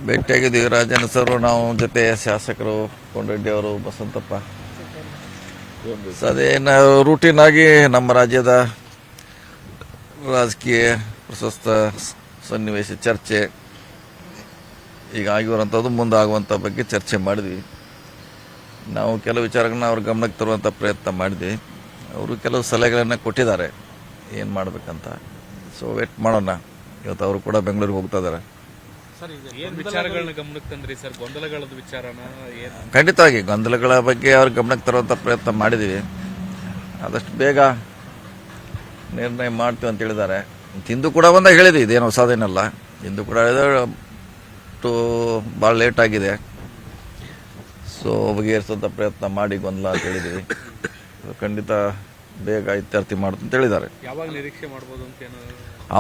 ಭೇಟಿಯಾಗಿದ್ದೀವಿ. Rajendra sir, ನಾವು ಜೊತೆ ಶಾಸಕರು ಕೊಂಡರೆಡ್ಡಿ ಅವರು, ಬಸವಂತಪ್ಪ. ಅದೇನು ರೂಟೀನ್ ಆಗಿ ನಮ್ಮ ರಾಜ್ಯದ ರಾಜಕೀಯ ಪ್ರಶಸ್ತ ಸನ್ನಿವೇಶ ಚರ್ಚೆ ಈಗ ಆಗಿರುವಂಥದ್ದು, ಮುಂದಾಗುವಂಥ ಬಗ್ಗೆ ಚರ್ಚೆ ಮಾಡಿದ್ವಿ. ನಾವು ಕೆಲವು ವಿಚಾರಗಳನ್ನ ಅವ್ರ ಗಮನಕ್ಕೆ ತರುವಂಥ ಪ್ರಯತ್ನ ಮಾಡಿದ್ವಿ. ಅವರು ಕೆಲವು ಸಲಹೆಗಳನ್ನು ಕೊಟ್ಟಿದ್ದಾರೆ ಏನು ಮಾಡಬೇಕಂತ. ಸೊ ವೇಟ್ ಮಾಡೋಣ. ಇವತ್ತು ಅವರು ಕೂಡ ಬೆಂಗಳೂರಿಗೆ ಹೋಗ್ತಾ ಇದ್ದಾರೆ. ಖಂಡಿತವಾಗಿ ಗೊಂದಲಗಳ ಬಗ್ಗೆ ಅವ್ರ ಗಮನಕ್ಕೆ ತರುವಂಥ ಪ್ರಯತ್ನ ಮಾಡಿದ್ದೀವಿ. ಆದಷ್ಟು ಬೇಗ ನಿರ್ಣಯ ಮಾಡ್ತೀವಿ ಅಂತ ಹೇಳಿದ್ದಾರೆ. ಹಿಂದೂ ಕೂಡ ಬಂದಾಗ ಹೇಳಿದ್ವಿ, ಇದೇನು ಹೊಸದೇನಲ್ಲ. ಹಿಂದೂ ಕೂಡ ಭಾಳ ಲೇಟ್ ಆಗಿದೆ. ಸೊ ಬಗೆಹರಿಸುವಂಥ ಪ್ರಯತ್ನ ಮಾಡಿ ಗೊಂದಲ ಅಂತ ಹೇಳಿದ್ದೀವಿ. ಖಂಡಿತ ಬೇಗ ಇತ್ಯರ್ಥ ಮಾಡ್ತು ಅಂತ ಹೇಳಿದ್ದಾರೆ. ಯಾವಾಗ ನಿರೀಕ್ಷೆ ಮಾಡ್ಬೋದು ಅಂತ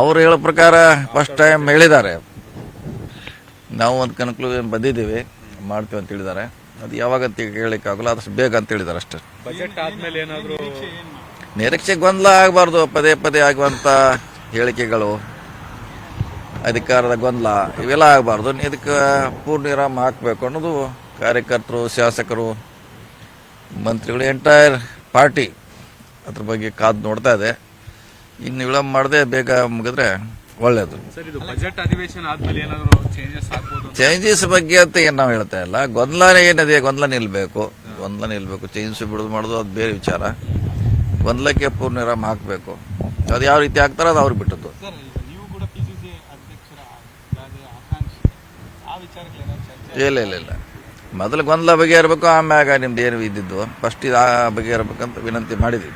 ಅವ್ರು ಹೇಳೋ ಪ್ರಕಾರ ಫಸ್ಟ್ ಟೈಮ್ ಹೇಳಿದ್ದಾರೆ. ನಾವು ಒಂದು ಕನ್ಕ್ಲೂಷನ್ ಬಂದಿದ್ದೀವಿ, ಮಾಡ್ತೀವಿ ಅಂತ ಹೇಳಿದ್ದಾರೆ. ಅದು ಯಾವಾಗ ಅಂತ ಹೇಳಲಿಕ್ಕಾಗಲ್ಲ, ಆದಷ್ಟು ಬೇಗ ಅಂತ ಹೇಳಿದ್ದಾರೆ ಅಷ್ಟೇ. ಬಜೆಟ್ ಆದ್ಮೇಲೆ ಏನಾದರೂ ನಿರೀಕ್ಷೆ ಗೊಂದಲ ಆಗಬಾರ್ದು. ಪದೇ ಪದೇ ಆಗುವಂಥ ಹೇಳಿಕೆಗಳು, ಅಧಿಕಾರದ ಗೊಂದಲ ಇವೆಲ್ಲ ಆಗಬಾರ್ದು. ಇದಕ್ಕೆ ಪೂರ್ಣ ವಿರಾಮ ಹಾಕಬೇಕು ಅನ್ನೋದು ಕಾರ್ಯಕರ್ತರು, ಶಾಸಕರು, ಮಂತ್ರಿಗಳು, ಎಂಟೈರ್ ಪಾರ್ಟಿ ಅದ್ರ ಬಗ್ಗೆ ಕಾದು ನೋಡ್ತಾ ಇದೆ. ಇನ್ನು ವಿಳಂಬ ಮಾಡದೆ ಬೇಗ ಮುಗಿದ್ರೆ ಒಳ್ಳೇದು. ಬಜೆಟ್ ಅಧಿವೇಶನ ಆದ್ಮೇಲೆ ಏನಾದರೂ ಚೇಂಜಸ್ ಬಗ್ಗೆ ಅಂತ ಏನು ನಾವು ಹೇಳ್ತಾ ಇಲ್ಲ. ಗೊಂದಲ ಏನಿದೆ, ಗೊಂದಲ ನಿಲ್ಬೇಕು. ಚೇಂಜಸ್ ಬಿಡೋದು ಮಾಡೋದು ಅದು ಬೇರೆ ವಿಚಾರ. ಗೊಂದಲಕ್ಕೆ ಪೂರ್ಣ ವಿರಾಮ ಹಾಕಬೇಕು. ಅದು ಯಾವ ರೀತಿ ಹಾಕ್ತಾರೋ ಅದು ಅವ್ರಿಗೆ ಬಿಟ್ಟದ್ದು. ಇಲ್ಲ ಮೊದಲು ಗೊಂದಲ ಬಗೆಹರಬೇಕು, ಆಮ್ಯಾಗ ನಿಮ್ದು ಏನು ಇದ್ದಿದ್ದು ಫಸ್ಟ್ ಇದು ಬಗೆಹರಬೇಕಂತ ವಿನಂತಿ ಮಾಡಿದ್ವಿ.